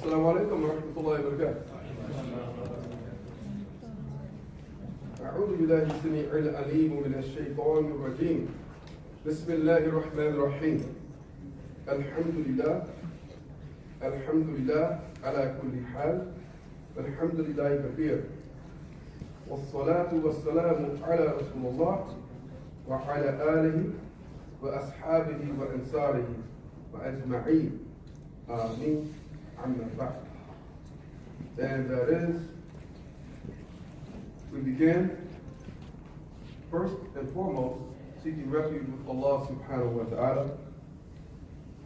السلام عليكم ورحمة الله وبركاته. أعوذ بالله السميع العليم من الشيطان الرجيم. بسم الله الرحمن الرحيم. الحمد لله على كل حال، والحمد لله كثير، والصلاة والسلام على رسول الله وعلى آله وأصحابه وأنصاره وأجمعين. آمين. Amma ba'd. And that is, we begin first and foremost seeking refuge with Allah subhanahu wa ta'ala,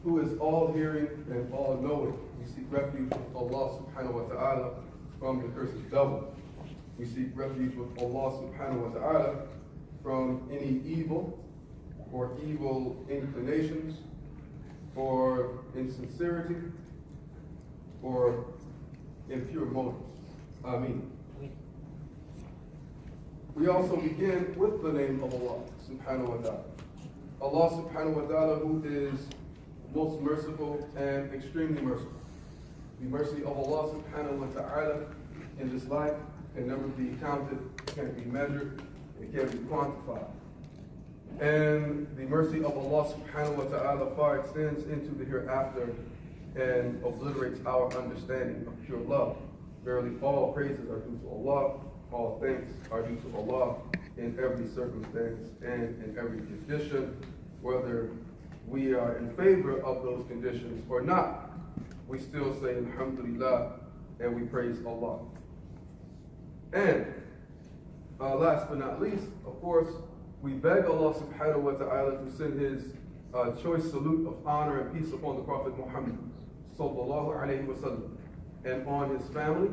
who is all hearing and all knowing. We seek refuge with Allah subhanahu wa ta'ala from the curse of devil. We seek refuge with Allah subhanahu wa ta'ala from any evil or evil inclinations or insincerity or impure motives. Ameen. We also begin with the name of Allah subhanahu wa ta'ala. Allah subhanahu wa ta'ala, who is most merciful and extremely merciful. The mercy of Allah subhanahu wa ta'ala in this life can never be counted, can't be measured, it can't be quantified. And the mercy of Allah subhanahu wa ta'ala far extends into the hereafter and obliterates our understanding of pure love. Verily, all praises are due to Allah, all thanks are due to Allah in every circumstance and in every condition, whether we are in favor of those conditions or not. We still say Alhamdulillah and we praise Allah. And last but not least, of course, we beg Allah subhanahu wa ta'ala to send His choice salute of honor and peace upon the Prophet Muhammad sallallahu alayhi wa sallam, and on his family,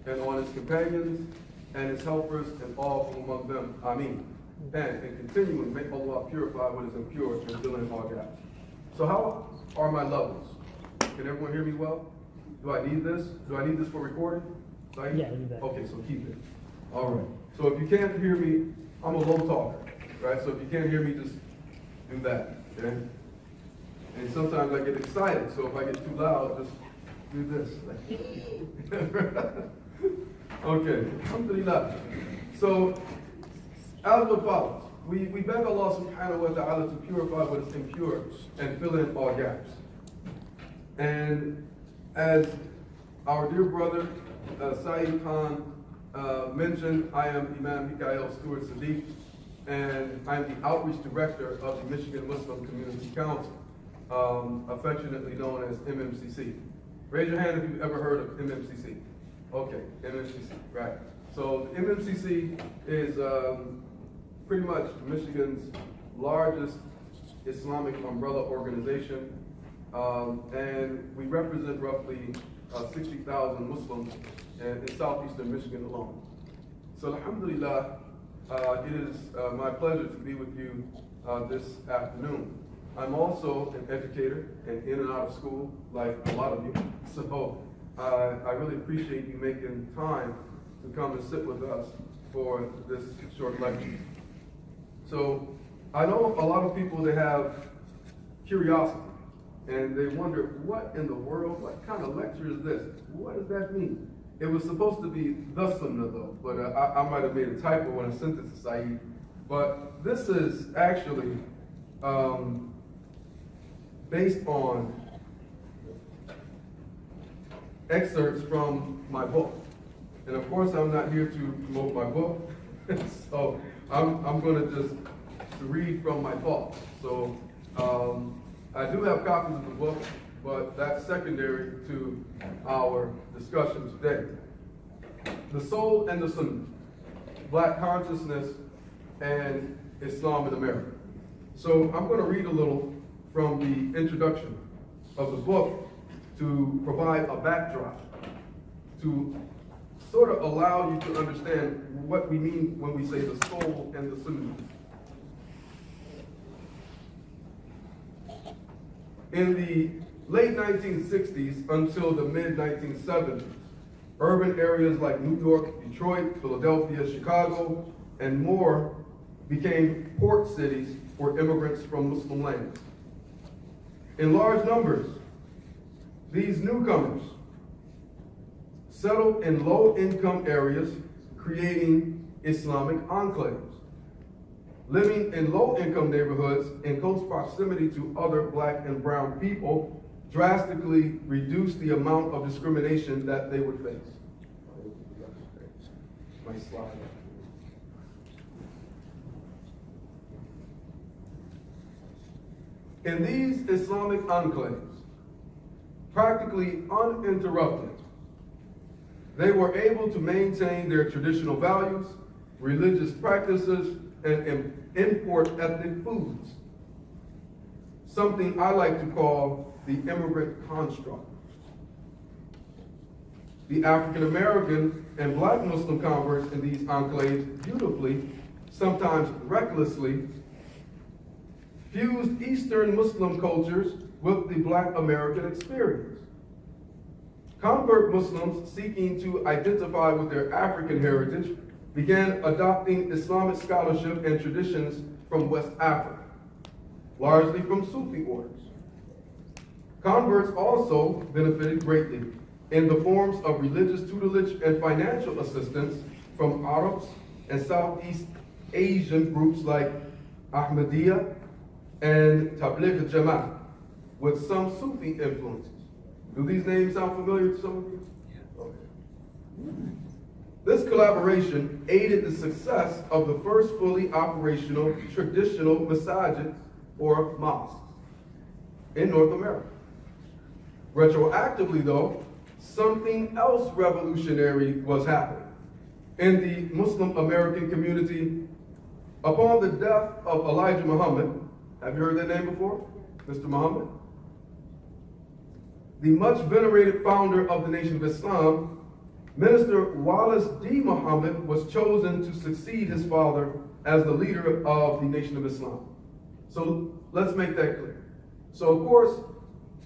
and on his companions, and his helpers, and all from among them. Ameen. And continuing, make Allah purify what is impure and fill in all gaps. So how are my levels? Can everyone hear me well? Do I need this? Do I need this for recording? Right? Yeah, do that. Okay, so keep it. All right. So if you can't hear me, I'm a low talker, right? So if you can't hear me, just do that, okay? And sometimes I get excited, so if I get too loud, just do this. Okay, alhamdulillah. So, as what follows, we beg Allah subhanahu wa ta'ala to purify what is impure and fill in all gaps. And as our dear brother Saeed Khan mentioned, I am Imam Mika'il Saadiq, and I'm the outreach director of the Michigan Muslim Community Council, affectionately known as MMCC. Raise your hand if you've ever heard of MMCC. Okay, MMCC, right. So the MMCC is pretty much Michigan's largest Islamic umbrella organization, and we represent roughly 60,000 Muslims in southeastern Michigan alone. So alhamdulillah, it is my pleasure to be with you this afternoon. I'm also an educator and in and out of school, like a lot of you. So I really appreciate you making time to come and sit with us for this short lecture. So I know a lot of people that have curiosity and they wonder, what in the world, what kind of lecture is this? What does that mean? It was supposed to be the Sunnah though, but I might have made a typo when I sent it to Saeed. But this is actually based on excerpts from my book. And of course, I'm not here to promote my book, so I'm going to just read from my thoughts. So I do have copies of the book, but that's secondary to our discussion today. The Soul and the Sunnah, Black Consciousness and Islam in America. So I'm going to read a little from the introduction of the book to provide a backdrop to sort of allow you to understand what we mean when we say the soul and the Sunnah. In the late 1960s until the mid-1970s, urban areas like New York, Detroit, Philadelphia, Chicago, and more became port cities for immigrants from Muslim lands. In large numbers, these newcomers settled in low-income areas, creating Islamic enclaves. Living in low-income neighborhoods in close proximity to other black and brown people drastically reduced the amount of discrimination that they would face. My slide. In these Islamic enclaves, practically uninterrupted, they were able to maintain their traditional values, religious practices, and import ethnic foods, something I like to call the immigrant construct. The African American and black Muslim converts in these enclaves beautifully, sometimes recklessly, fused Eastern Muslim cultures with the black American experience. Convert Muslims seeking to identify with their African heritage began adopting Islamic scholarship and traditions from West Africa, largely from Sufi orders. Converts also benefited greatly in the forms of religious tutelage and financial assistance from Arabs and Southeast Asian groups like Ahmadiyya and Tabligh al-Jamaat, with some Sufi influences. Do these names sound familiar to some of you? Yeah. Okay. This collaboration aided the success of the first fully operational traditional masajids or mosques in North America. Retroactively though, something else revolutionary was happening. In the Muslim American community, upon the death of Elijah Muhammad, have you heard that name before? Mr. Muhammad? The much venerated founder of the Nation of Islam, Minister Wallace D. Muhammad was chosen to succeed his father as the leader of the Nation of Islam. So let's make that clear. So of course,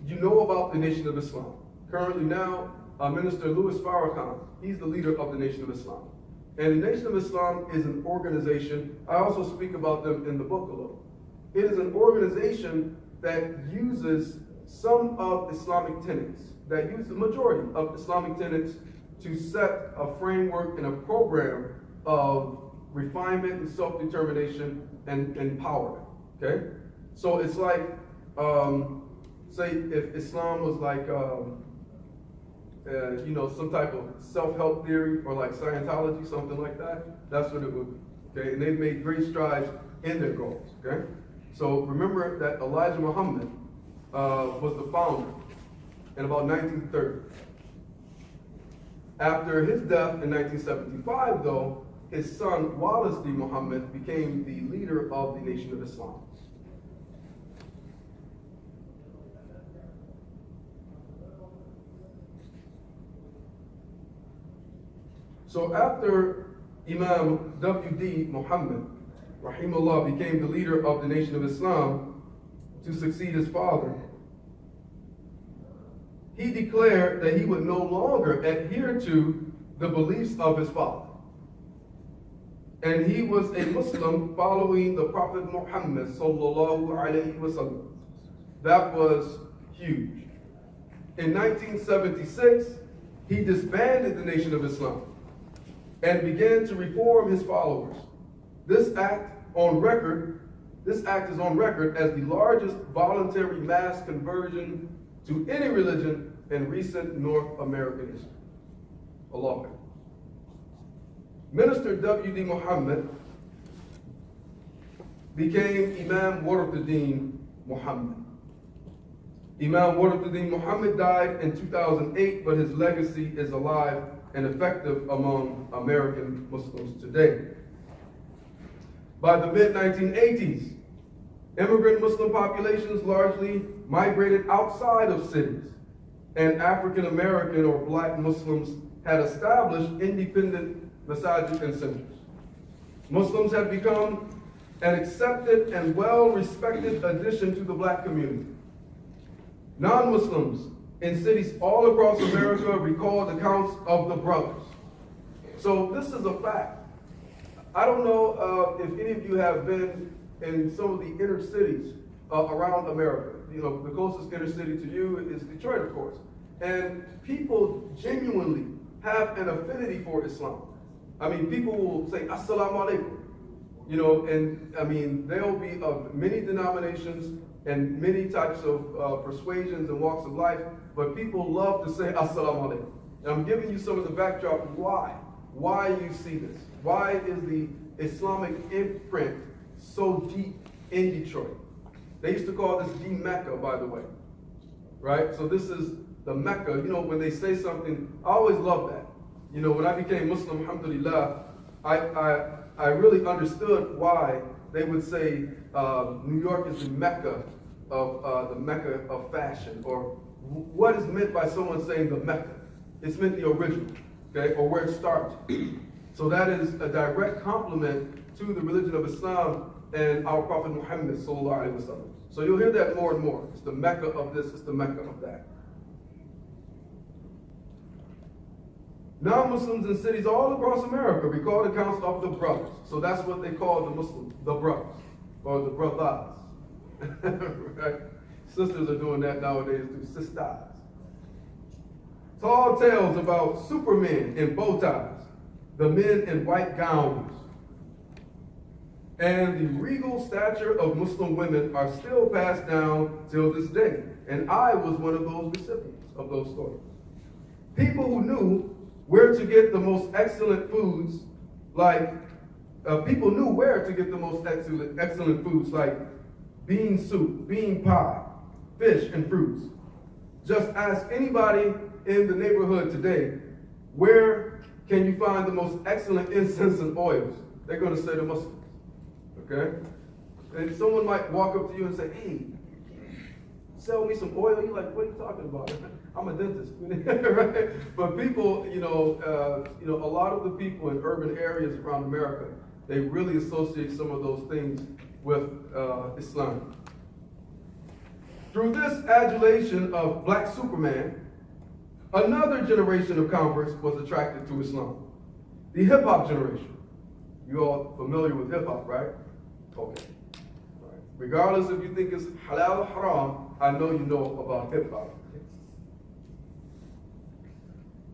you know about the Nation of Islam. Currently now, Minister Louis Farrakhan, he's the leader of the Nation of Islam. And the Nation of Islam is an organization, I also speak about them in the book a little. It is an organization that uses some of Islamic tenets, that use the majority of Islamic tenets to set a framework and a program of refinement and self-determination and empowerment, okay? So it's like, say if Islam was like, some type of self-help theory or like Scientology, something like that, that's what it would be, okay? And they've made great strides in their goals, okay? So remember that Elijah Muhammad was the founder in about 1930. After his death in 1975, though, his son Wallace D. Muhammad became the leader of the Nation of Islam. So after Imam W.D. Muhammad, rahimahullah, became the leader of the Nation of Islam to succeed his father, he declared that he would no longer adhere to the beliefs of his father. And he was a Muslim following the Prophet Muhammad sallallahu alaihi wasallam. That was huge. In 1976, he disbanded the Nation of Islam and began to reform his followers. This act is on record as the largest voluntary mass conversion to any religion in recent North American history. Allah Akbar. Minister W.D. Muhammad became Imam Warathuddin Muhammad. Imam Warathuddin Muhammad died in 2008, but his legacy is alive and effective among American Muslims today. By the mid-1980s, immigrant Muslim populations largely migrated outside of cities, and African American or black Muslims had established independent masajid and centers. Muslims had become an accepted and well-respected addition to the black community. Non-Muslims in cities all across America recalled accounts of the brothers. So this is a fact. I don't know if any of you have been in some of the inner cities around America. You know, the closest inner city to you is Detroit, of course. And people genuinely have an affinity for Islam. I mean, people will say, Assalamu alaikum. You know, and I mean, they'll be of many denominations and many types of persuasions and walks of life, but people love to say Assalamu alaikum. And I'm giving you some of the backdrop why you see this. Why is the Islamic imprint so deep in Detroit? They used to call this the Mecca, by the way, right? So this is the Mecca. You know, when they say something, I always love that. You know, when I became Muslim, alhamdulillah, I really understood why they would say New York is the Mecca of fashion, or what is meant by someone saying the Mecca. It's meant the original, okay, or where it started. So that is a direct compliment to the religion of Islam and our Prophet Muhammad sallallahu alaihi wasallam. So you'll hear that more and more. It's the Mecca of this, it's the Mecca of that. Non-Muslims in cities all across America record accounts of the brothers. So that's what they call the Muslims, the brothers, or the brothers. Right? Sisters are doing that nowadays too, sisters. Tall tales about supermen in bow ties, the men in white gowns, and the regal stature of Muslim women are still passed down till this day. And I was one of those recipients of those stories. People who knew where to get the most excellent foods, like people knew where to get the most excellent foods, like bean soup, bean pie, fish, and fruits. Just ask anybody in the neighborhood today, where can you find the most excellent incense and oils? They're going to say the Muslims. Okay? And someone might walk up to you and say, hey, sell me some oil. You're like, what are you talking about? I'm a dentist. Right? But people, you know, a lot of the people in urban areas around America, they really associate some of those things with Islam. Through this adulation of Black Superman, another generation of converts was attracted to Islam. The hip-hop generation. You all familiar with hip-hop, right? Okay. Right. Regardless if you think it's halal or haram, I know you know about hip-hop.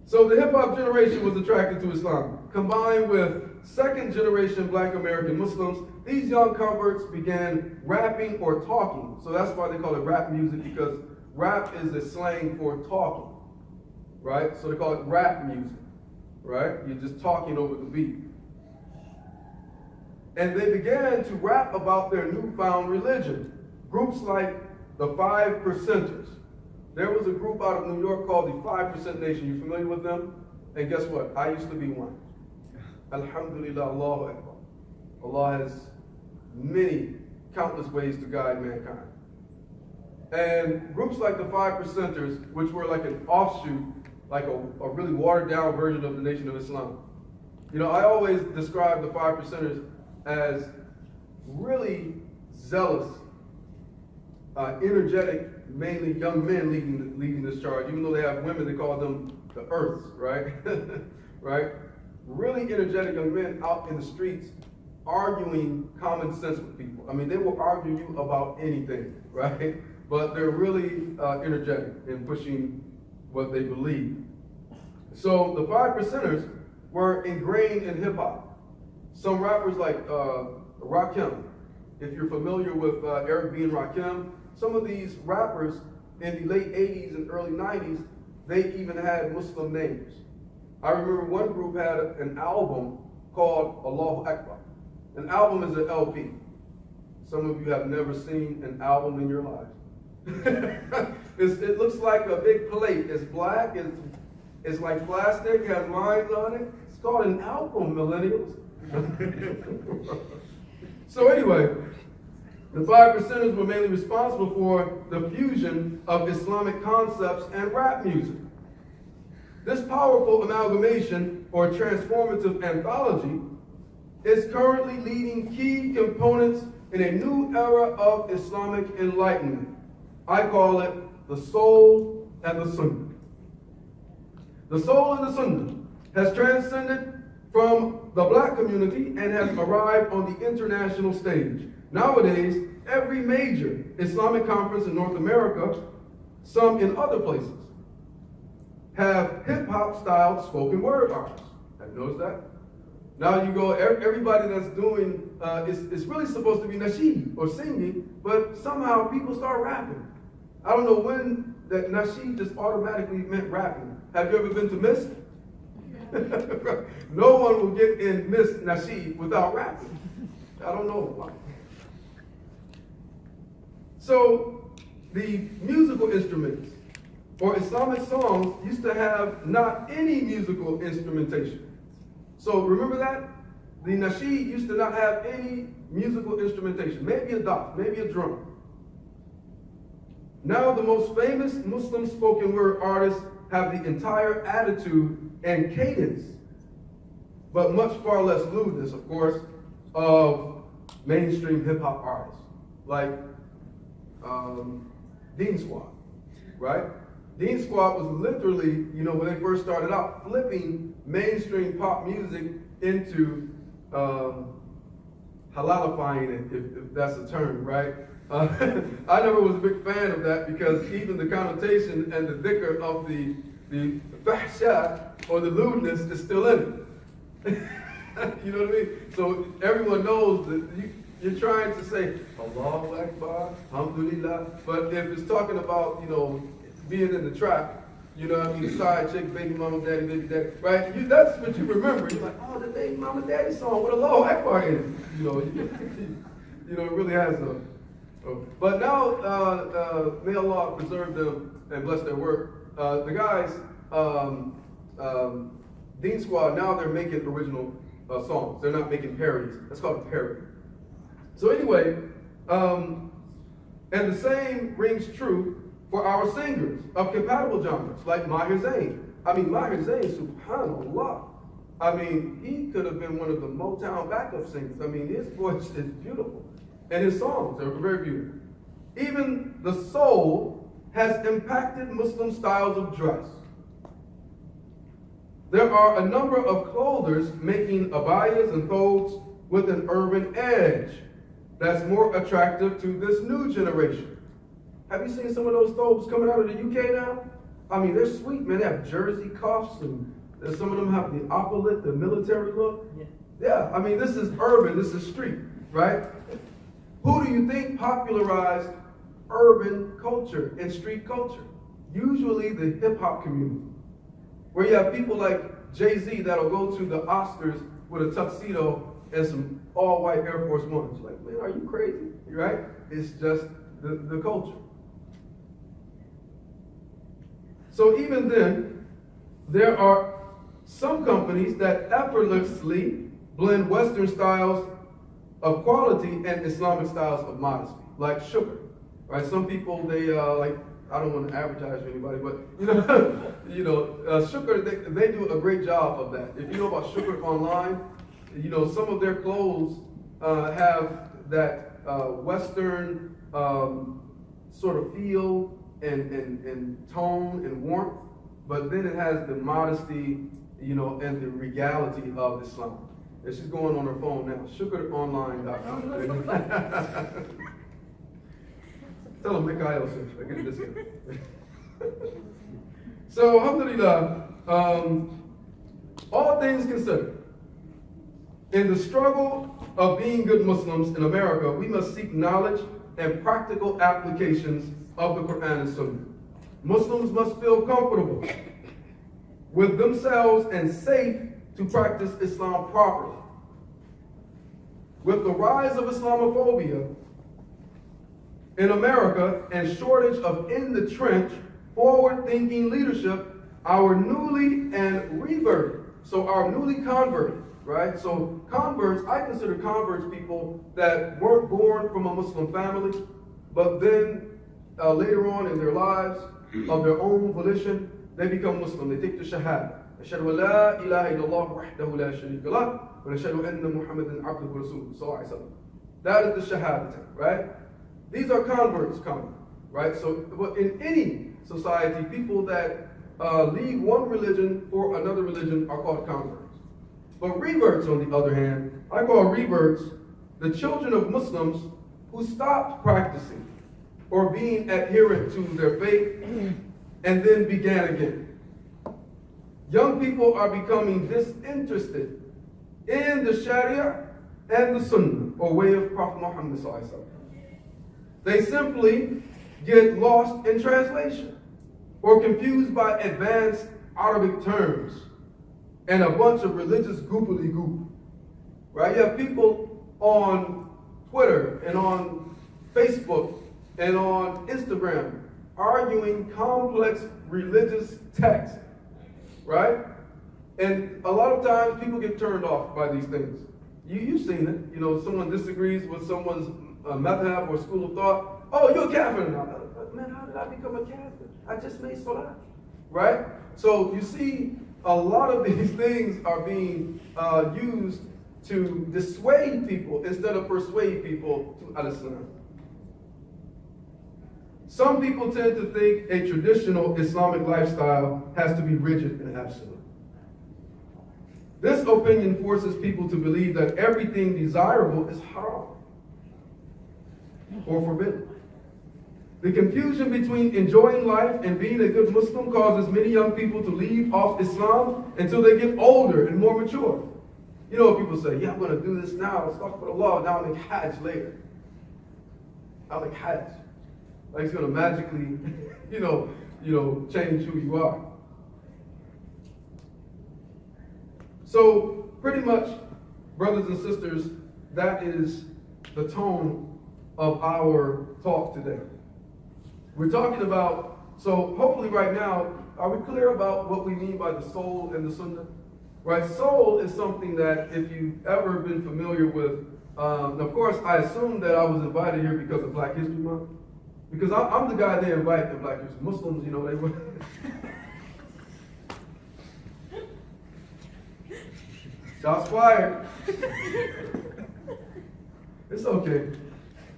So the hip-hop generation was attracted to Islam. Combined with second-generation Black American Muslims, these young converts began rapping or talking. So that's why they call it rap music, because rap is a slang for talking, right? So they call it rap music, right? You're just talking over the beat. And they began to rap about their newfound religion. Groups like the 5 Percenters. There was a group out of New York called the 5% Nation. You familiar with them? And guess what? I used to be one. Alhamdulillah, Allahu Akbar. Allah has many, countless ways to guide mankind. And groups like the 5 Percenters, which were like an offshoot, like a really watered down version of the Nation of Islam. You know, I always describe the 5 Percenters as really zealous, energetic, mainly young men leading this charge. Even though they have women, they call them the Earths, right? Right? Really energetic young men out in the streets arguing common sense with people. I mean, they will argue you about anything, right? But they're really energetic in pushing what they believe. So the 5 Percenters were ingrained in hip hop. Some rappers like Rakim, if you're familiar with Eric B. and Rakim, some of these rappers in the late 80s and early 90s, they even had Muslim names. I remember one group had an album called Allahu Akbar. An album is an LP. Some of you have never seen an album in your lives. It looks like a big plate. It's black, it's like plastic, has lines on it. It's called an album, millennials. So anyway, the 5 Percenters were mainly responsible for the fusion of Islamic concepts and rap music. This powerful amalgamation or transformative anthology is currently leading key components in a new era of Islamic enlightenment. I call it the soul and the Sunnah. The soul and the Sunnah has transcended from the Black community and has arrived on the international stage. Nowadays, every major Islamic conference in North America, some in other places, have hip-hop style spoken word artists. Have you noticed that? Now you go, everybody that's doing, it's really supposed to be nasheed or singing, but somehow people start rapping. I don't know when that nasheed just automatically meant rapping. Have you ever been to Mist? No one will get in Mist nasheed without rapping. I don't know why. So the musical instruments or Islamic songs used to have not any musical instrumentation. So remember that? The nasheed used to not have any musical instrumentation. Maybe a daf, maybe a drum. Now the most famous Muslim spoken word artists have the entire attitude and cadence, but much far less lewdness, of course, of mainstream hip-hop artists, like Dean Squad, right? Dean Squad was literally, when they first started out, flipping mainstream pop music into halalifying it, if that's a term, right? I never was a big fan of that because even the connotation and the dhikr of the fahsha or the lewdness is still in it. You know what I mean? So everyone knows that you're trying to say Allahu Akbar, Alhamdulillah, but if it's talking about, being in the trap, side chick, baby mama, daddy, baby daddy, right? That's what you remember. You're like, oh, the baby mama, daddy song with Allahu Akbar in it. It really has no. But now, may Allah preserve them and bless their work. The guys, Dean Squad, now they're making original songs. They're not making parodies. That's called a parody. So anyway, and the same rings true for our singers of compatible genres, like Maher Zain. Maher Zain, subhanallah. He could have been one of the Motown backup singers. His voice is beautiful. And his songs are very beautiful. Even the soul has impacted Muslim styles of dress. There are a number of clothers making abayas and thobes with an urban edge that's more attractive to this new generation. Have you seen some of those thobes coming out of the UK now? They're sweet, man. They have jersey cuffs, and some of them have the opulent, the military look. Yeah, this is urban, this is street, right? Who do you think popularized urban culture and street culture? Usually the hip-hop community, where you have people like Jay-Z that'll go to the Oscars with a tuxedo and some all-white Air Force Ones. Like, man, are you crazy? Right? It's just the culture. So even then, there are some companies that effortlessly blend Western styles of quality and Islamic styles of modesty, like sugar, right? Some people, they I don't want to advertise to anybody, but sugar, they do a great job of that. If you know about sugar online, some of their clothes have that Western sort of feel and tone and warmth, but then it has the modesty, and the regality of Islam. And she's going on her phone now, sugaronline.com. Tell them Mika'il said, I get a discount. So, alhamdulillah, all things considered, in the struggle of being good Muslims in America, we must seek knowledge and practical applications of the Quran and Sunnah. Muslims must feel comfortable with themselves and safe to practice Islam properly. With the rise of Islamophobia in America and shortage of in-the-trench, forward-thinking leadership, our newly converted, right? So converts, I consider converts people that weren't born from a Muslim family, but then later on in their lives, of their own volition, they become Muslim. They take the Shahada. أشهد أن لا إله إلا الله وحده لا شريك له ونشهد أن محمدا عبده ورسوله صلى الله عليه وسلم. That is the Shahada, right? These are converts coming, right? So in any society, people that leave one religion for another religion are called converts. But reverts, on the other hand, I call reverts the children of Muslims who stopped practicing or being adherent to their faith and then began again. young people are becoming disinterested in the Sharia and the Sunnah, or way of Prophet Muhammad sallallahu alaihi wasallam. They simply get lost in translation or confused by advanced Arabic terms and a bunch of religious goopily goop. Right? You have people on Twitter and on Facebook and on Instagram arguing complex religious texts. Right? And a lot of times people get turned off by these things. You've seen it. You know, someone disagrees with someone's madhab or school of thought. Oh, you're a kafir now. Man, how did I become a kafir? I just made salah. Right? So you see, a lot of these things are being used to dissuade people instead of persuade people to al-Sunnah. Some people tend to think a traditional Islamic lifestyle has to be rigid and absolute. This opinion forces people to believe that everything desirable is haram or forbidden. The confusion between enjoying life and being a good Muslim causes many young people to leave off Islam until they get older and more mature. You know what people say, yeah, I'm going to do this now, let's talk about Allah, now I'll make Hajj later. I'll make Hajj. Like it's going to magically, change who you are. So pretty much, brothers and sisters, that is the tone of our talk today. We're talking about, so hopefully right now, are we clear about what we mean by the soul and the Sunnah? Right, soul is something that if you've ever been familiar with, of course I assume that I was invited here because of Black History Month. Because I'm the guy they invite in Black History. Muslims, they would. Shots fired. It's okay.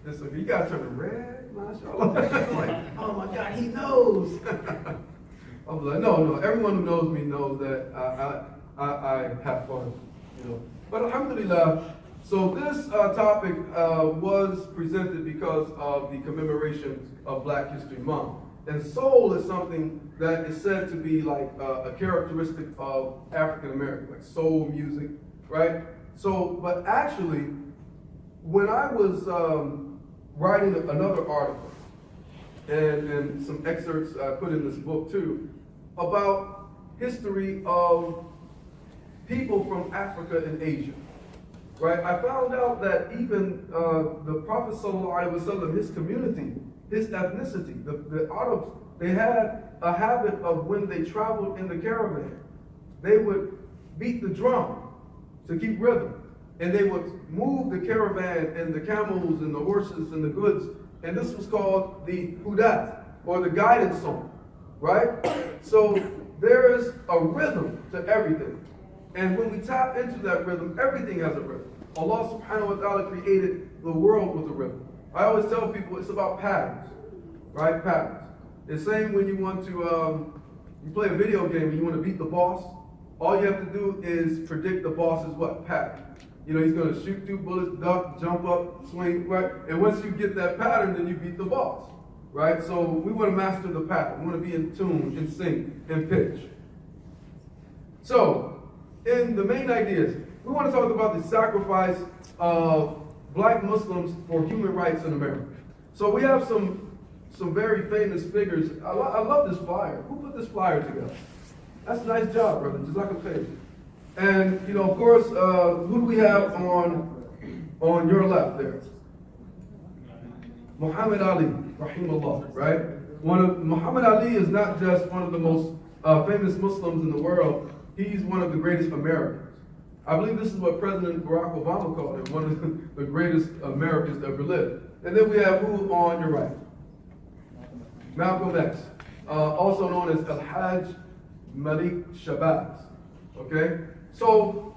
It's okay. You gotta turn red, mashallah. Like, oh my God, he knows. I was like, no. Everyone who knows me knows that I have fun, But alhamdulillah, so this topic was presented because of the commemoration of Black History Month. And soul is something that is said to be like a characteristic of African American, like soul music, right? So, but actually, when I was writing another article, and some excerpts I put in this book too, about history of people from Africa and Asia, right? I found out that even the Prophet ﷺ, his community, his ethnicity, the Arabs, they had a habit of when they traveled in the caravan, they would beat the drum to keep rhythm. And they would move the caravan and the camels and the horses and the goods. And this was called the hudat, or the guidance song, right? So there is a rhythm to everything. And when we tap into that rhythm, everything has a rhythm. Allah subhanahu wa ta'ala created the world with a rhythm. I always tell people it's about patterns, right? Patterns. It's same when you want to, you play a video game and you want to beat the boss. All you have to do is predict the boss's what? Pattern. He's going to shoot 2 bullets, duck, jump up, swing, right? And once you get that pattern, then you beat the boss, right? So we want to master the pattern. We want to be in tune, in sync, in pitch. So, in the main ideas, we want to talk about the sacrifice of Black Muslims for human rights in America. So we have some very famous figures. I love this flyer. Who put this flyer together? That's a nice job, brother. Jazakallah. And of course, who do we have on your left there? Muhammad Ali, rahimahullah, right? Muhammad Ali is not just one of the most famous Muslims in the world. He's one of the greatest Americans. I believe this is what President Barack Obama called him, one of the greatest Americans that ever lived. And then we have who on your right? Malcolm X, also known as Al-Hajj Malik Shabazz. Okay? So,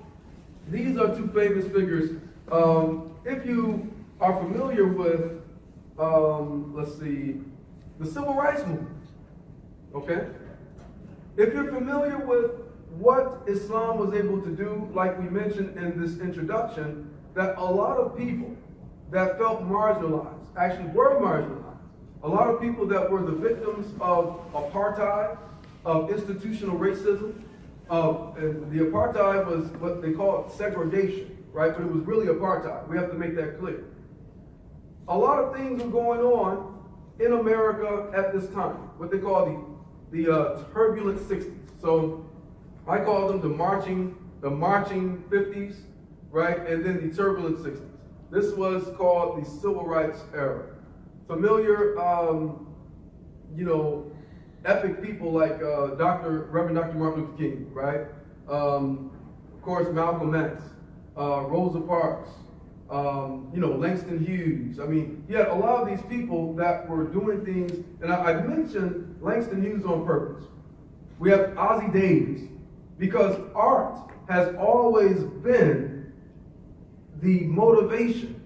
these are 2 famous figures. If you are familiar with, the Civil Rights Movement, okay? If you're familiar with what Islam was able to do, like we mentioned in this introduction, that a lot of people that felt marginalized actually were marginalized. A lot of people that were the victims of apartheid, of institutional racism, And the apartheid was what they call segregation, right? But it was really apartheid. We have to make that clear. A lot of things were going on in America at this time, what they call the turbulent 60s. So I call them the marching 50s, right? And then the turbulent 60s. This was called the civil rights era. Familiar, epic people like Reverend Dr. Martin Luther King, right? Of course, Malcolm X, Rosa Parks, Langston Hughes. I mean, you had a lot of these people that were doing things, and I mentioned Langston Hughes on purpose. We have Ozzie Davis, because art has always been the motivation,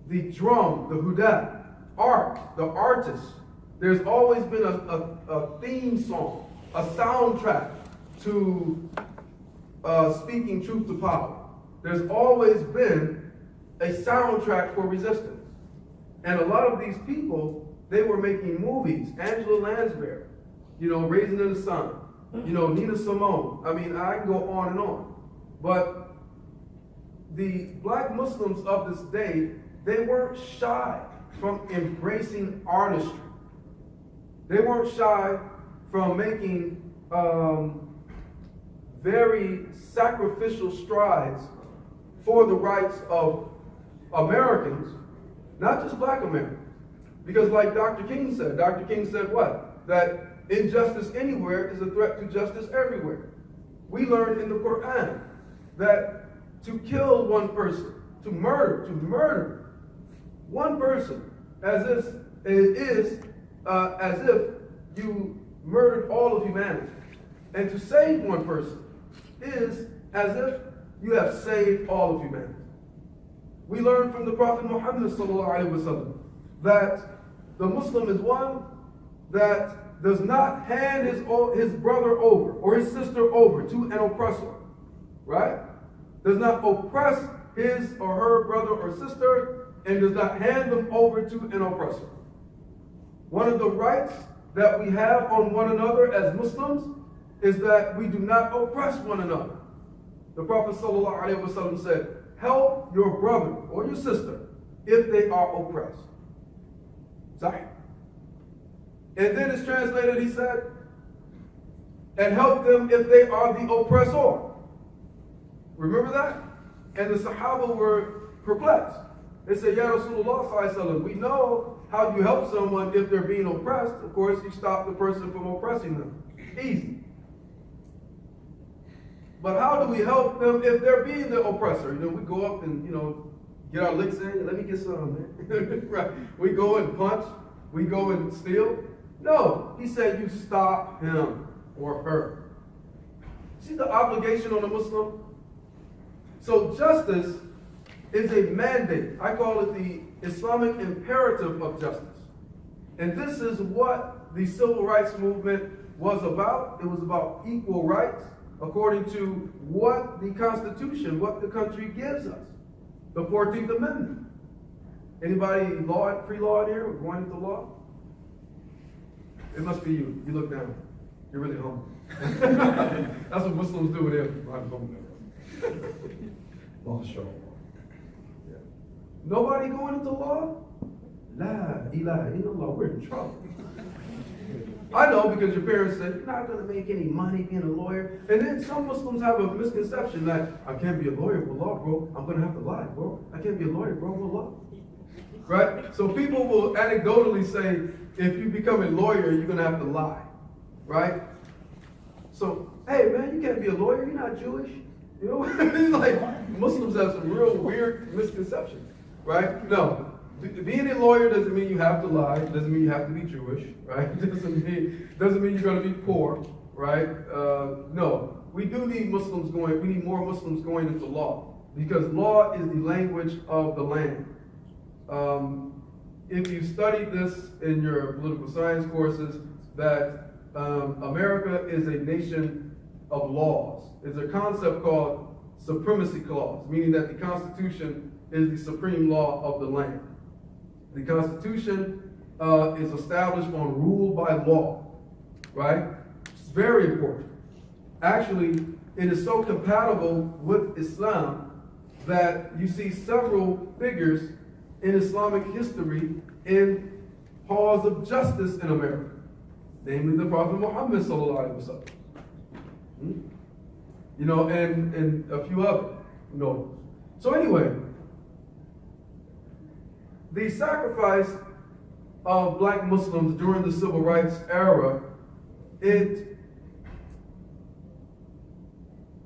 the drum, the huda, art, the artist. There's always been a theme song, a soundtrack to speaking truth to power. There's always been a soundtrack for resistance. And a lot of these people, they were making movies. Angela Lansbury, Raisin in the Sun, Nina Simone. I mean, I can go on and on. But the black Muslims of this day, they weren't shy from embracing artistry. They weren't shy from making very sacrificial strides for the rights of Americans, not just black Americans. Because like Dr. King said what? That injustice anywhere is a threat to justice everywhere. We learned in the Quran that to kill one person, to murder one person, as if you murdered all of humanity. And to save one person is as if you have saved all of humanity. We learned from the Prophet Muhammad ﷺ that the Muslim is one that does not hand his brother over or his sister over to an oppressor, right? Does not oppress his or her brother or sister and does not hand them over to an oppressor. One of the rights that we have on one another as Muslims is that we do not oppress one another. The Prophet ﷺ said, help your brother or your sister if they are oppressed. Sorry. And then it's translated, he said, and help them if they are the oppressor. Remember that? And the Sahaba were perplexed. They said, Ya Rasulullah sallallahu alaihi wasallam, we know how you help someone if they're being oppressed. Of course, you stop the person from oppressing them. Easy. But how do we help them if they're being the oppressor? We go up and, get our licks in. Let me get some, man. Right. We go and punch. We go and steal. No. He said you stop him or her. See the obligation on a Muslim? So justice is a mandate. I call it the Islamic imperative of justice. And this is what the civil rights movement was about. It was about equal rights according to what the Constitution, what the country gives us. The 14th Amendment. Anybody pre-law in here? Going into law? It must be you. You look down. You're really humble. That's what Muslims do with them. I'm humble. Mashallah. Yeah. Nobody going into law? La ilaha illallah. We're in trouble. I know because your parents said, you're not going to make any money being a lawyer. And then some Muslims have a misconception that I can't be a lawyer with law, bro. I'm going to have to lie, bro. I can't be a lawyer, bro, with law. Right? So people will anecdotally say, if you become a lawyer, you're going to have to lie. Right? So, hey, man, you can't be a lawyer. You're not Jewish. It's like Muslims have some real weird misconceptions. Right? No. Being a lawyer doesn't mean you have to lie. Doesn't mean you have to be Jewish, right? Doesn't mean you're going to be poor, right? No, we do need Muslims going. We need more Muslims going into law because law is the language of the land. If you studied this in your political science courses, that America is a nation of laws. There's a concept called supremacy clause, meaning that the Constitution is the supreme law of the land. The Constitution is established on rule by law, right? It's very important. Actually, it is so compatible with Islam that you see several figures in Islamic history in halls of justice in America, namely the Prophet Muhammad sallallahu alaihi wasallam. You know, and a few others. You know. So anyway, the sacrifice of black Muslims during the civil rights era, it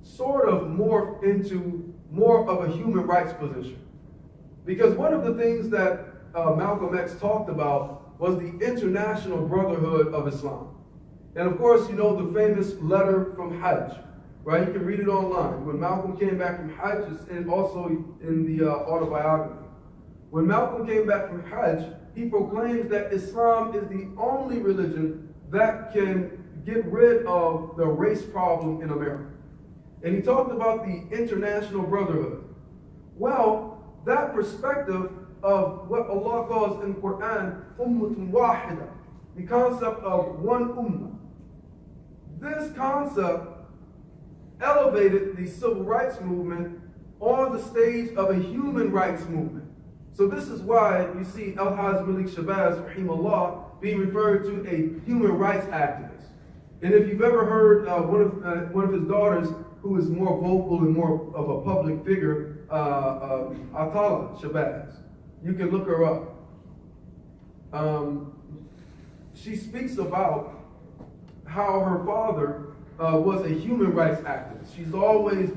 sort of morphed into more of a human rights position. Because one of the things that Malcolm X talked about was the international brotherhood of Islam. And of course, you know the famous letter from Hajj, right? You can read it online. When Malcolm came back from Hajj, and also in the autobiography. When Malcolm came back from Hajj, he proclaims that Islam is the only religion that can get rid of the race problem in America. And he talked about the international brotherhood. Well, that perspective of what Allah calls in the Quran, ummatun wahida, the concept of one ummah. This concept elevated the civil rights movement on the stage of a human rights movement. So this is why you see Al-Haj Malik Shabazz, rahimahullah, being referred to a human rights activist. And if you've ever heard one of his daughters, who is more vocal and more of a public figure, Atala Shabazz, you can look her up. She speaks about how her father was a human rights activist. She's always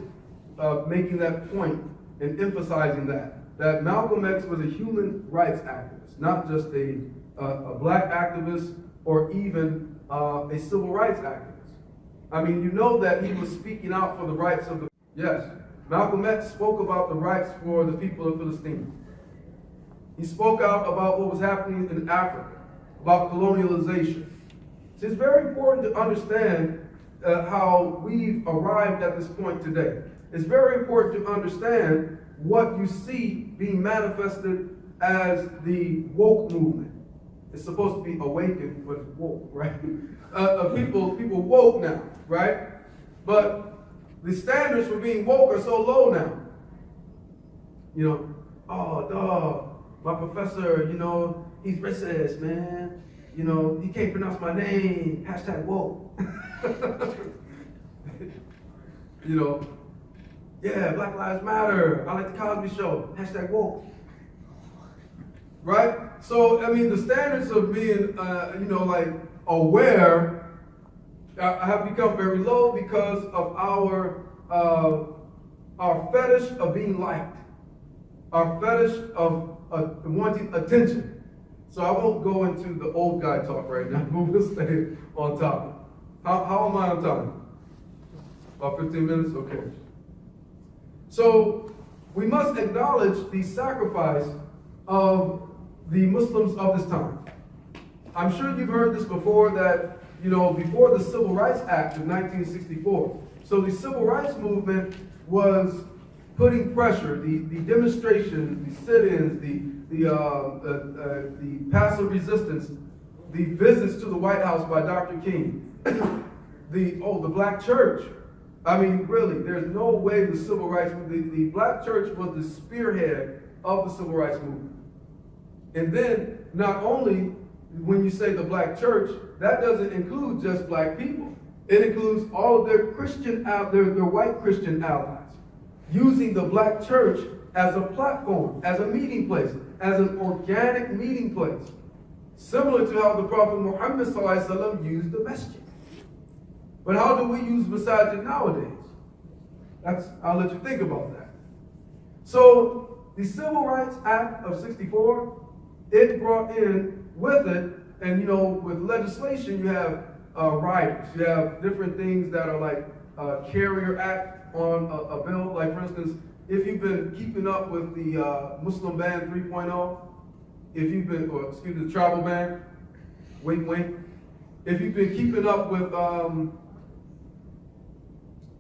making that point and emphasizing that Malcolm X was a human rights activist, not just a black activist or even a civil rights activist. I mean, you know that he was speaking out for the rights of the... Yes, Malcolm X spoke about the rights for the people of Palestine. He spoke out about what was happening in Africa, about colonialization. So it's very important to understand how we've arrived at this point today. It's very important to understand what you see being manifested as the woke movement. It's supposed to be awakened, but it's woke, right? People woke now, right? But the standards for being woke are so low now. You know, oh, dog, my professor, you know, he's racist, man. You know, he can't pronounce my name, hashtag woke. You know, yeah, Black Lives Matter, I like the Cosby Show, hashtag woke. Right? So, I mean, the standards of being, you know, like aware have become very low because of our fetish of being liked, our fetish of wanting attention. So I won't go into the old guy talk right now, but we'll stay on topic. How am I on time? About 15 minutes? Okay. So we must acknowledge the sacrifice of the Muslims of this time. I'm sure you've heard this before that, you know, before the Civil Rights Act of 1964. So the Civil Rights Movement was putting pressure, the demonstrations, the sit-ins, the passive resistance, the visits to the White House by Dr. King, the black church. I mean, really, there's no way the civil rights, the black church was the spearhead of the civil rights movement. And then, not only when you say the black church, that doesn't include just black people. It includes all of their Christian, their white Christian allies, using the black church as a platform, as a meeting place, as an organic meeting place, similar to how the Prophet Muhammad ﷺ used the masjid. But how do we use masajid nowadays? I'll let you think about that. So the Civil Rights Act of 64, it brought in with it, and you know, with legislation, you have riders, you have different things that are like carrier act on a bill. Like for instance, if you've been keeping up with the Muslim ban 3.0, if you've been, or excuse me, the travel ban, wink wink, if you've been keeping up with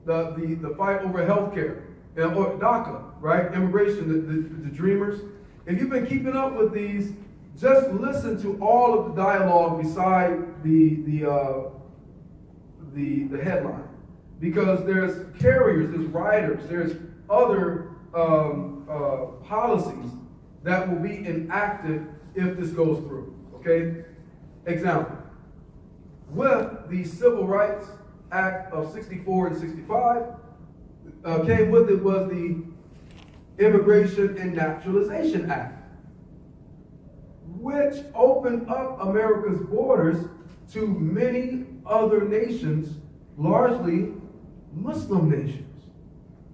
the fight over healthcare, or DACA, right? Immigration, the dreamers. If you've been keeping up with these, just listen to all of the dialogue beside the headline. because there's carriers, there's riders, there's other policies that will be enacted if this goes through. Okay? Example. With the Civil Rights Act of 64 and 65, came with it was the Immigration and Naturalization Act, which opened up America's borders to many other nations, largely Muslim nations.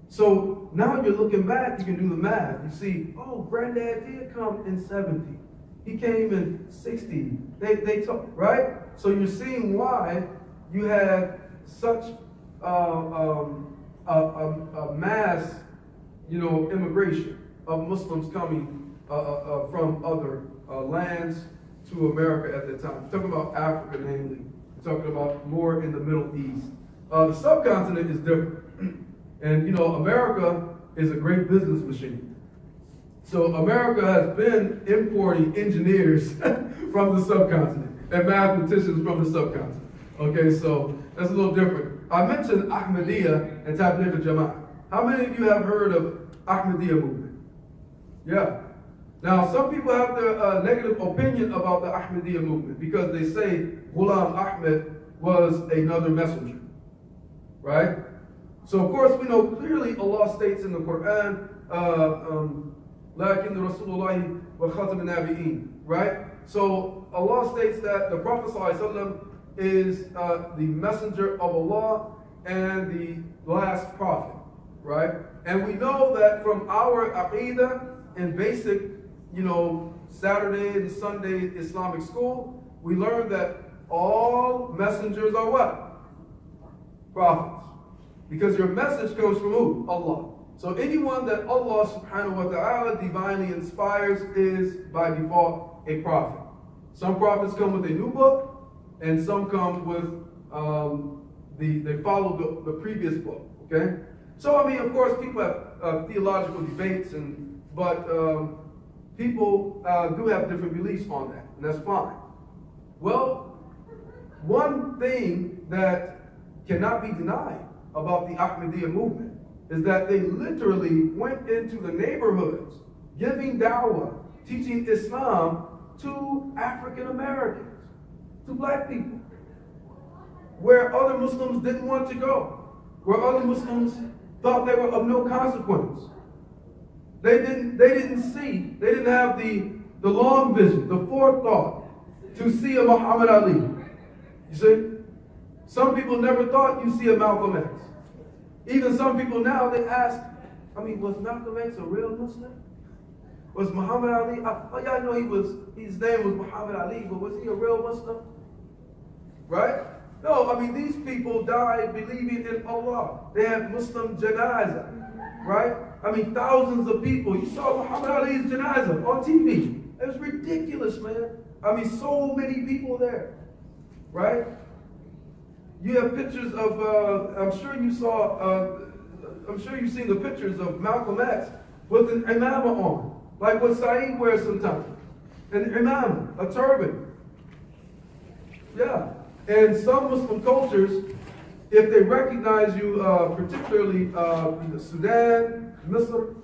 So now you're looking back, you can do the math. You see, oh, Granddad did come in 70. He came in 60. They talk, right? So you're seeing why you had such a mass, immigration of Muslims coming from other lands to America at that time. We're talking about Africa, namely. We're talking about more in the Middle East. The subcontinent is different. And, America is a great business machine. So America has been importing engineers from the subcontinent and mathematicians from the subcontinent. Okay, so that's a little different. I mentioned Ahmadiyya and Tabligh Jamaat. How many of you have heard of Ahmadiyya movement? Yeah. Now, some people have their negative opinion about the Ahmadiyya movement because they say Ghulam Ahmed was another messenger. Right? So, of course, we know clearly Allah states in the Quran, لَكِنَّ رَسُولُ اللَّهِ وَخَاتَمَ النَّبِيِّينَ. Right? So, Allah states that the Prophet ﷺ is the messenger of Allah and the last prophet. Right? And we know that from our aqidah and basic, Saturday and Sunday Islamic school, we learn that all messengers are what? Prophets. Because your message comes from who? Allah. So anyone that Allah subhanahu wa ta'ala divinely inspires is by default a prophet. Some prophets come with a new book, and some come with they follow the previous book. Okay? So of course people have theological debates, but people do have different beliefs on that, and that's fine. Well, one thing that cannot be denied about the Ahmadiyya movement is that they literally went into the neighborhoods giving dawah, teaching Islam to African Americans, to black people, where other Muslims didn't want to go, where other Muslims thought they were of no consequence. They didn't have the long vision, the forethought to see a Muhammad Ali. You see? Some people never thought you'd see a Malcolm X. Even some people now, they ask, was Malcolm X a real Muslim? Was Muhammad Ali, I know his name was Muhammad Ali, but was he a real Muslim? Right? No, these people died believing in Allah. They had Muslim janazah, right? Thousands of people. You saw Muhammad Ali's janazah on TV. It was ridiculous, man. So many people there, right? You have pictures of, I'm sure you've seen the pictures of Malcolm X with an imamah on, like what Saeed wears sometimes. An imamah, a turban. Yeah. And some Muslim cultures, if they recognize you, particularly in Sudan, Misr,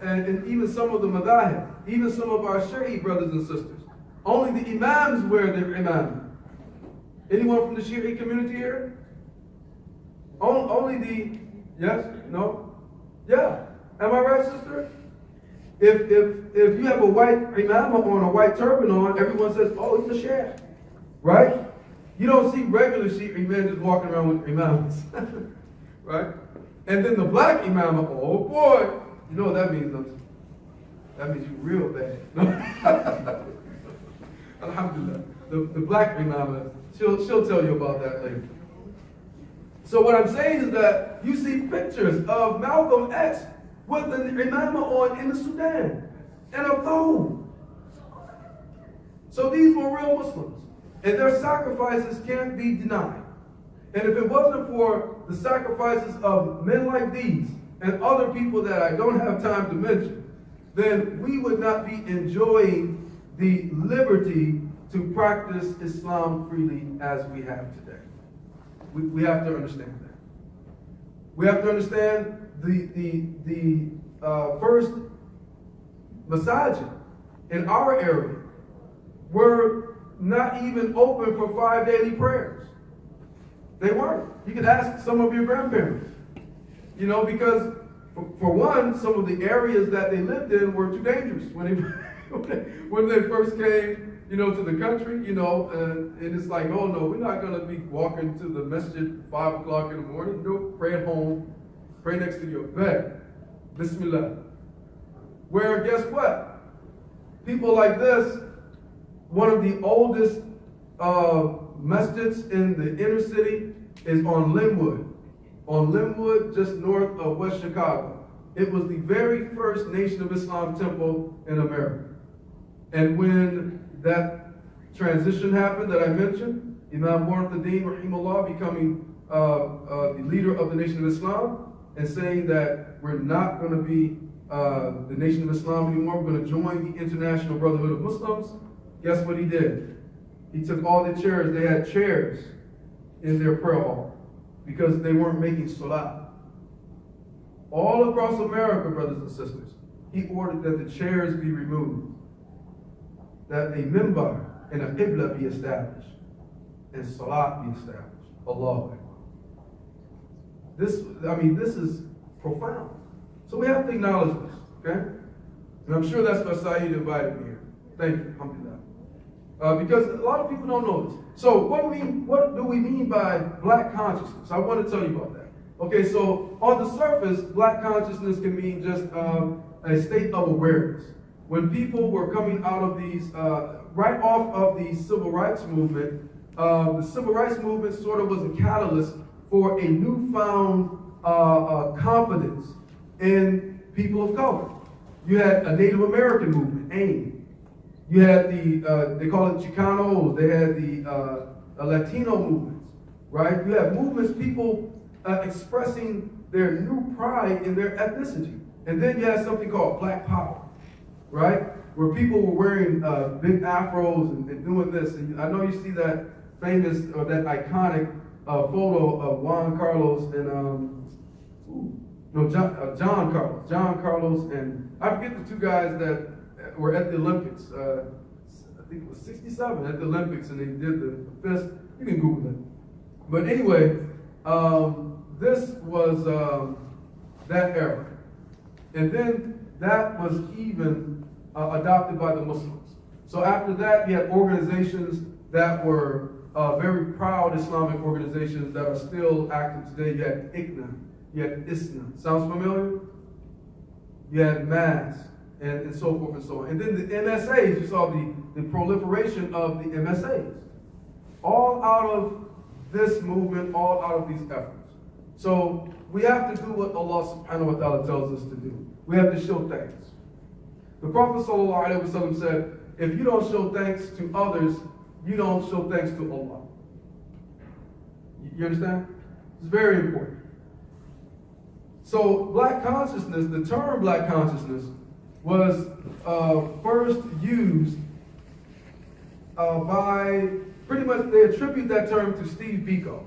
and even some of the madahib, even some of our Shi'i brothers and sisters, only the imams wear their imamah. Anyone from the Shi'i community here? Only the, yes? No? Yeah. Am I right, sister? If you have a white imamah on, a white turban on, everyone says, oh, he's a sheikh. Right? You don't see regular Shi'i men just walking around with imams. Right? And then the black imamah, oh boy, you know what that means, don't you? That means you're real bad. Alhamdulillah. The black imamah, she'll tell you about that later. So what I'm saying is that you see pictures of Malcolm X with an imamah on in the Sudan and a thobe. So these were real Muslims, and their sacrifices can't be denied. And if it wasn't for the sacrifices of men like these and other people that I don't have time to mention, then we would not be enjoying the liberty to practice Islam freely as we have today. We have to understand that. We have to understand the first masajid in our area were not even open for 5 daily prayers. They weren't. You could ask some of your grandparents. You know, because for one, some of the areas that they lived in were too dangerous when they first came, you know, to the country, you know, and it's like, oh no, we're not going to be walking to the masjid at 5 o'clock in the morning. No, pray at home, pray next to your bed. Bismillah. Where, guess what? People like this, one of the oldest masjids in the inner city is on Linwood. On Linwood, just north of West Chicago. It was the very first Nation of Islam temple in America. And when that transition happened that I mentioned, Imam Mika'il Saadiq becoming the leader of the Nation of Islam and saying that we're not going to be the Nation of Islam anymore, we're going to join the International Brotherhood of Muslims. Guess what he did? He took all the chairs, they had chairs in their prayer hall because they weren't making salah. All across America, brothers and sisters, he ordered that the chairs be removed, that a minbar and a qibla be established, and salat be established. Allahu Akbar. This is profound. So we have to acknowledge this, okay? And I'm sure that's why Saeed invited me here. Thank you, alhamdulillah. Because a lot of people don't know this. So what do we mean by black consciousness? I want to tell you about that. Okay, so on the surface, black consciousness can mean just a state of awareness. When people were coming out of these, right off of the civil rights movement, the civil rights movement sort of was a catalyst for a newfound confidence in people of color. You had a Native American movement, AIM. You had they call it Chicanos. They had the Latino movements, right? You have movements, people expressing their new pride in their ethnicity. And then you had something called Black Power, right? Where people were wearing big afros and doing this. And I know you see that famous or that iconic photo of Juan Carlos and John Carlos, and I forget the two guys that were at the Olympics. I think it was 67 at the Olympics, and they did the fist. You can Google it. But anyway, this was that era. And then that was even adopted by the Muslims. So after that, you had organizations that were very proud Islamic organizations that are still active today. You had ICNA, you had ISNA. Sounds familiar? You had MAS, and so forth and so on. And then the MSAs, you saw the proliferation of the MSAs. All out of this movement, all out of these efforts. So we have to do what Allah subhanahu wa ta'ala tells us to do. We have to show thanks. The Prophet sallallahu alaihi wasallam said, if you don't show thanks to others, you don't show thanks to Allah. You understand? It's very important. So black consciousness, the term black consciousness, was first used by, pretty much they attribute that term to Steve Biko,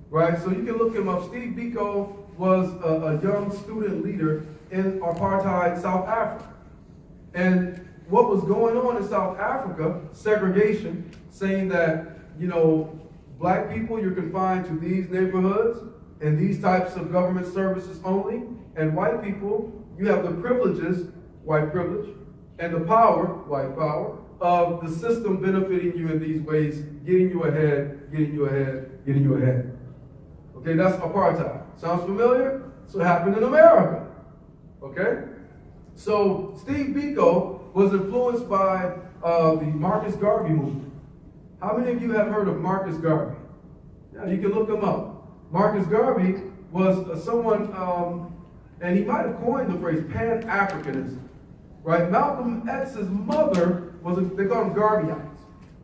right? So you can look him up. Steve Biko was a young student leader in apartheid South Africa. And what was going on in South Africa, segregation, saying that, you know, black people, you're confined to these neighborhoods and these types of government services only, and white people, you have the privileges, white privilege, and the power, white power, of the system benefiting you in these ways, getting you ahead, getting you ahead, getting you ahead. Okay, that's apartheid. Sounds familiar? That's what happened in America. Okay? So Steve Biko was influenced by the Marcus Garvey movement. How many of you have heard of Marcus Garvey? Yeah, you can look him up. Marcus Garvey was someone, and he might have coined the phrase Pan-Africanism. Right? Malcolm X's mother was, they call them Garveyites,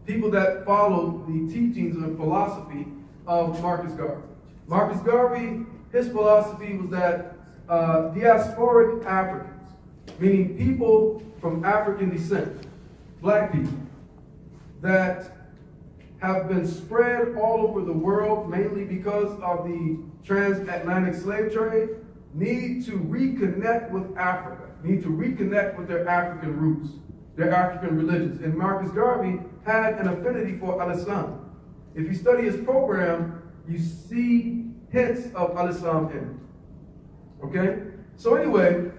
people that followed the teachings and philosophy of Marcus Garvey. Marcus Garvey, his philosophy was that diasporic Africans, meaning people from African descent, black people, that have been spread all over the world, mainly because of the transatlantic slave trade, need to reconnect with Africa, need to reconnect with their African roots, their African religions. And Marcus Garvey had an affinity for Al-Islam. If you study his program, you see hints of Al-Islam in it. Okay? So anyway,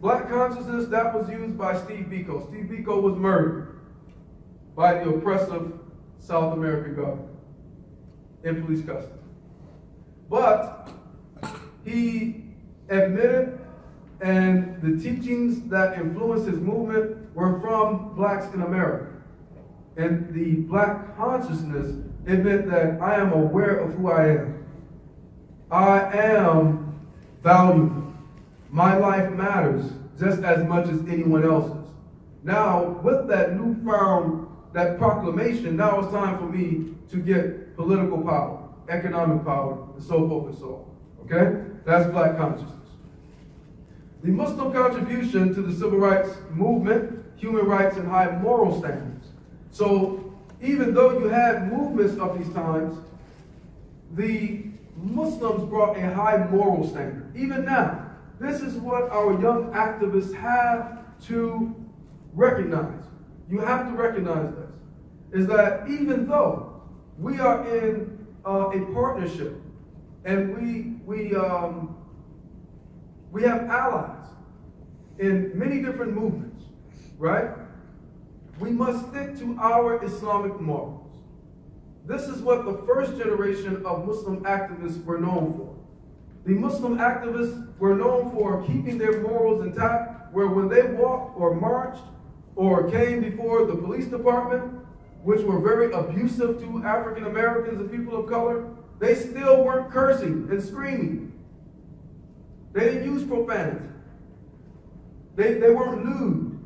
black consciousness, that was used by Steve Biko. Steve Biko was murdered by the oppressive South American government in police custody. But he admitted, and the teachings that influenced his movement were from blacks in America. And the black consciousness, it meant that I am aware of who I am. I am valuable. My life matters just as much as anyone else's. Now, with that newfound, that proclamation, now it's time for me to get political power, economic power, and so forth and so on. Okay? That's black consciousness. The Muslim contribution to the civil rights movement, human rights, and high moral standards. So, even though you had movements of these times, the Muslims brought a high moral standard. Even now, this is what our young activists have to recognize. You have to recognize this, is that even though we are in a partnership and we have allies in many different movements, right? We must stick to our Islamic morals. This is what the first generation of Muslim activists were known for. The Muslim activists were known for keeping their morals intact, where when they walked or marched or came before the police department, which were very abusive to African Americans and people of color, they still weren't cursing and screaming. They didn't use profanity. They weren't lewd.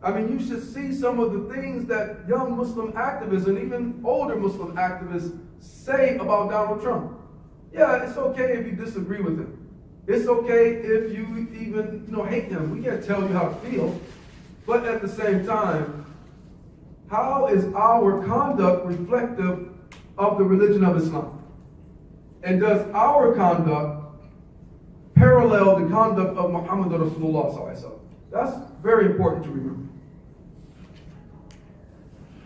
I mean, you should see some of the things that young Muslim activists and even older Muslim activists say about Donald Trump. Yeah, it's okay if you disagree with him. It's okay if you even hate him. We can't tell you how to feel. But at the same time, how is our conduct reflective of the religion of Islam? And does our conduct parallel the conduct of Muhammad Rasulullah sallallahu alaihi wasallam? That's very important to remember.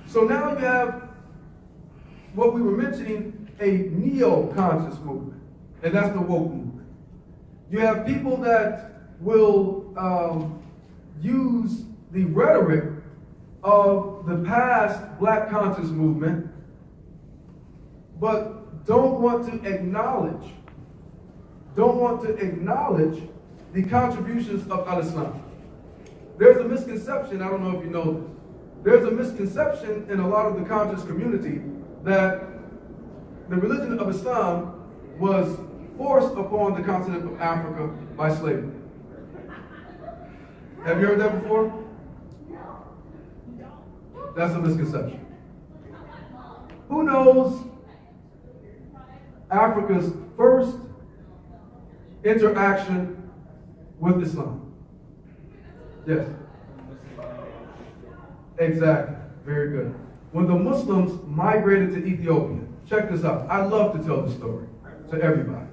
So now you have what we were mentioning, a neo-conscious movement, and that's the woke movement. You have people that will use the rhetoric of the past black conscious movement, but don't want to acknowledge the contributions of Al-Islam. There's a misconception, I don't know if you know this, there's a misconception in a lot of the conscious community that the religion of Islam was forced upon the continent of Africa by slavery. Have you heard that before? That's a misconception. Who knows Africa's first interaction with Islam? Yes. Exactly. Very good. When the Muslims migrated to Ethiopia, check this out. I love to tell the story to everybody.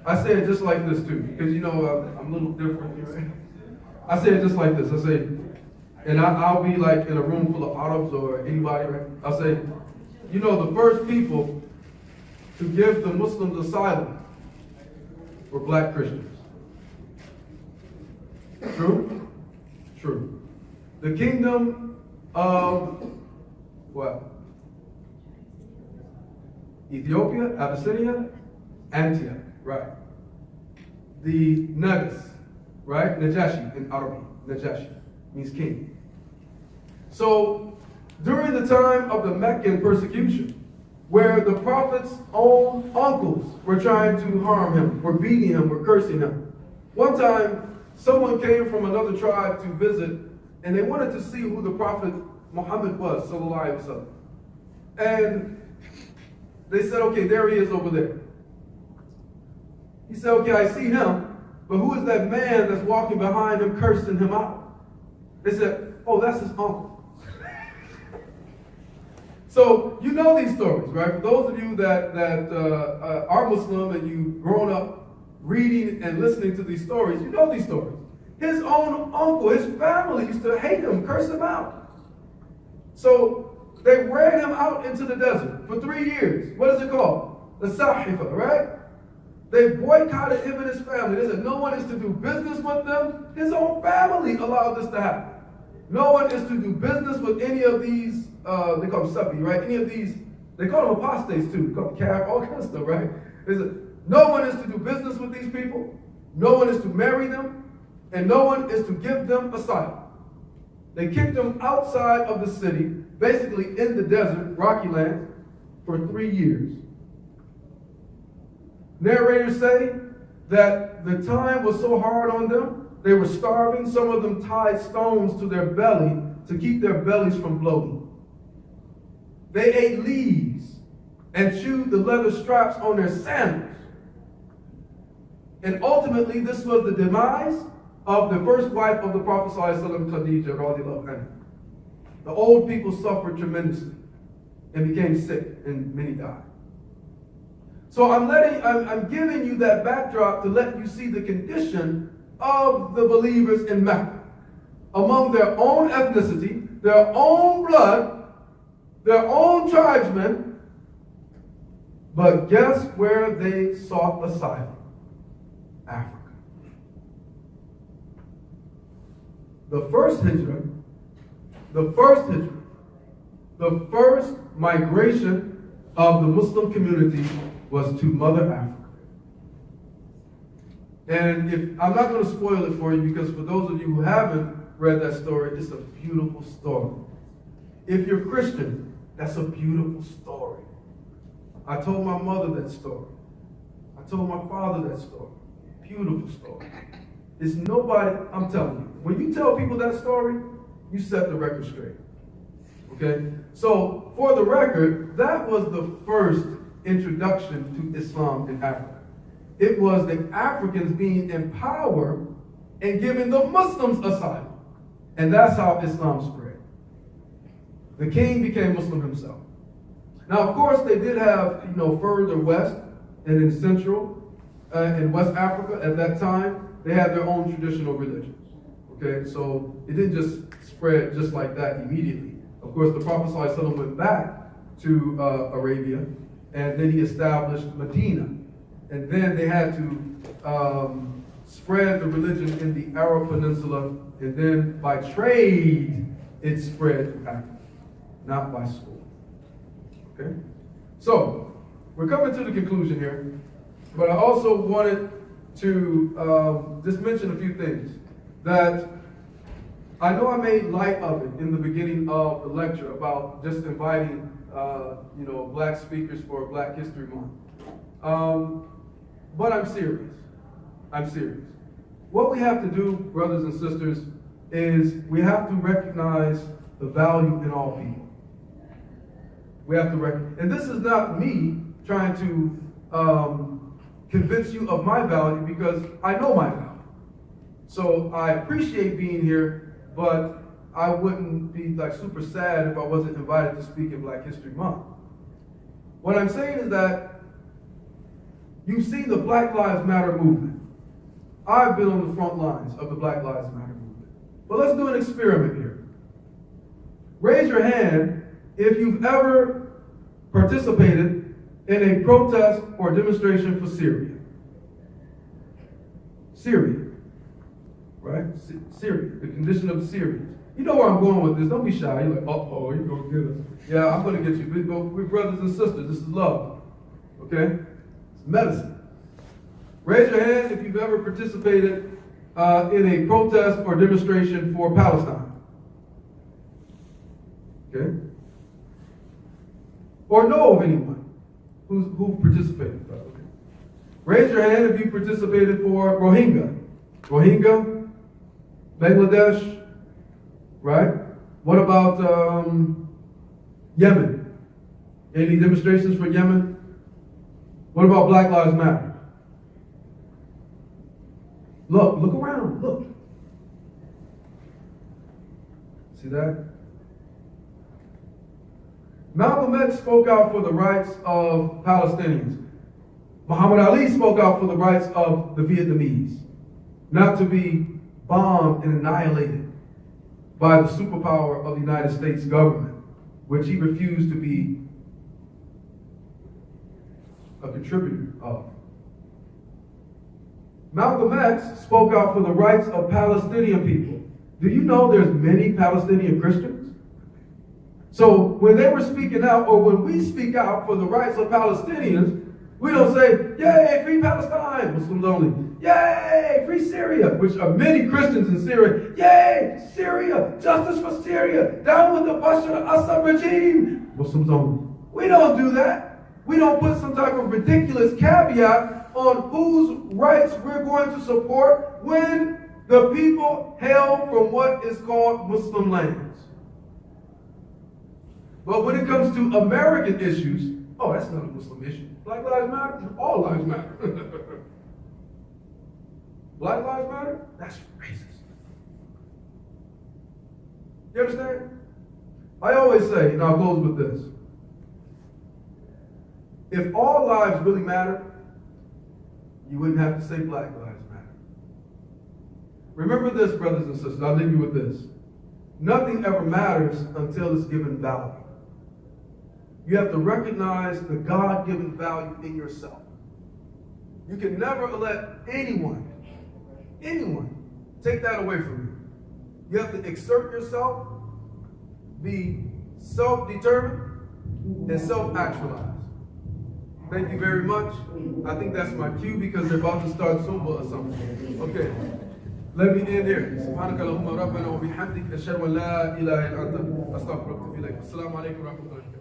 I say it just like this too, because I'm a little different. I say it just like this. I say, and I'll be like in a room full of Arabs or anybody, right? I'll say, the first people to give the Muslims asylum were black Christians. True? True. The kingdom of what? Ethiopia, Abyssinia, Antioch, right? The Nagas, right? Najashi in Arabic. Najashi means king. So during the time of the Meccan persecution, where the Prophet's own uncles were trying to harm him, were beating him, were cursing him, one time someone came from another tribe to visit, and they wanted to see who the Prophet Muhammad was, sallallahu alaihi wasallam. And they said, okay, there he is over there. He said, okay, I see him, but who is that man that's walking behind him, cursing him out? They said, oh, that's his uncle. So you know these stories, right? For those of you that are Muslim and you've grown up reading and listening to these stories, you know these stories. His own uncle, his family used to hate him, curse him out. So they ran him out into the desert for 3 years. What is it called? The Sahifa, right? They boycotted him and his family. They said no one is to do business with them. His own family allowed this to happen. No one is to do business with any of these, they call them Sabi, right? Any of these, they call them apostates too. They call them calf, all kinds of stuff, right? They said no one is to do business with these people. No one is to marry them. And no one is to give them asylum. They kicked them outside of the city, basically in the desert, rocky land, for 3 years. Narrators say that the time was so hard on them, they were starving. Some of them tied stones to their belly to keep their bellies from bloating. They ate leaves and chewed the leather straps on their sandals. And ultimately, this was the demise of the first wife of the Prophet ﷺ, Khadija radiallahu anha. The old people suffered tremendously and became sick, and many died. So I'm giving you that backdrop to let you see the condition of the believers in Mecca. Among their own ethnicity, their own blood, their own tribesmen. But guess where they sought asylum? Africa. The first migration of the Muslim community was to Mother Africa. And I'm not going to spoil it for you, because for those of you who haven't read that story, it's a beautiful story. If you're Christian, that's a beautiful story. I told my mother that story. I told my father that story. Beautiful story. It's nobody, I'm telling you, when you tell people that story, you set the record straight. Okay? So, for the record, that was the first introduction to Islam in Africa. It was the Africans being empowered and giving the Muslims asylum. And that's how Islam spread. The king became Muslim himself. Now, of course, they did have, further west and in Central and West Africa at that time, they had their own traditional religions. Okay, so it didn't just spread just like that immediately. Of course, the Prophet ﷺ went back to Arabia, and then he established Medina. And then they had to spread the religion in the Arab Peninsula, and then by trade, it spread to Africa, not by school. Okay? So, we're coming to the conclusion here, but I also wanted to just mention a few things that I know I made light of it in the beginning of the lecture about just inviting, black speakers for Black History Month. But I'm serious. I'm serious. What we have to do, brothers and sisters, is we have to recognize the value in all people. We have to recognize, and this is not me trying to convince you of my value, because I know my value. So I appreciate being here, but I wouldn't be super sad if I wasn't invited to speak in Black History Month. What I'm saying is that you see the Black Lives Matter movement. I've been on the front lines of the Black Lives Matter movement. But let's do an experiment here. Raise your hand if you've ever participated in a protest or demonstration for Syria. Syria. Right? Syria. The condition of the Syrians. You know where I'm going with this. Don't be shy. You're like, uh-oh, you're going to get us. Yeah, I'm going to get you. We're brothers and sisters. This is love. Okay? It's medicine. Raise your hand if you've ever participated in a protest or demonstration for Palestine. Okay? Or know of anyone who participated. Okay. Raise your hand if you participated for Rohingya. Rohingya, Bangladesh, right? What about Yemen? Any demonstrations for Yemen? What about Black Lives Matter? Look around, look. See that? Malcolm X spoke out for the rights of Palestinians. Muhammad Ali spoke out for the rights of the Vietnamese, not to be bombed and annihilated by the superpower of the United States government, which he refused to be a contributor of. Malcolm X spoke out for the rights of Palestinian people. Do you know there's many Palestinian Christians? So when they were speaking out, or when we speak out for the rights of Palestinians, we don't say, yay, free Palestine, Muslims only. Yay, free Syria, which are many Christians in Syria. Yay, Syria, justice for Syria. Down with the Bashar al-Assad regime, Muslims only. We don't do that. We don't put some type of ridiculous caveat on whose rights we're going to support when the people hail from what is called Muslim lands. But when it comes to American issues, oh, that's not a Muslim issue. Black lives matter? All lives matter. Black lives matter? That's racist. You understand? I always say, and I'll close with this. If all lives really matter, you wouldn't have to say Black lives matter. Remember this, brothers and sisters. I'll leave you with this. Nothing ever matters until it's given value. You have to recognize the God-given value in yourself. You can never let anyone take that away from you. You have to exert yourself, be self-determined, and self-actualized. Thank you very much. I think that's my cue because they're about to start Zumba or something. Okay. Let me end here. سبحانك اللهم ربنا وبحمدك أشهد أن لا إله إلا أنت أستغفرك وأتوب إليك. السلام عليكم ورحمة الله وبركاته.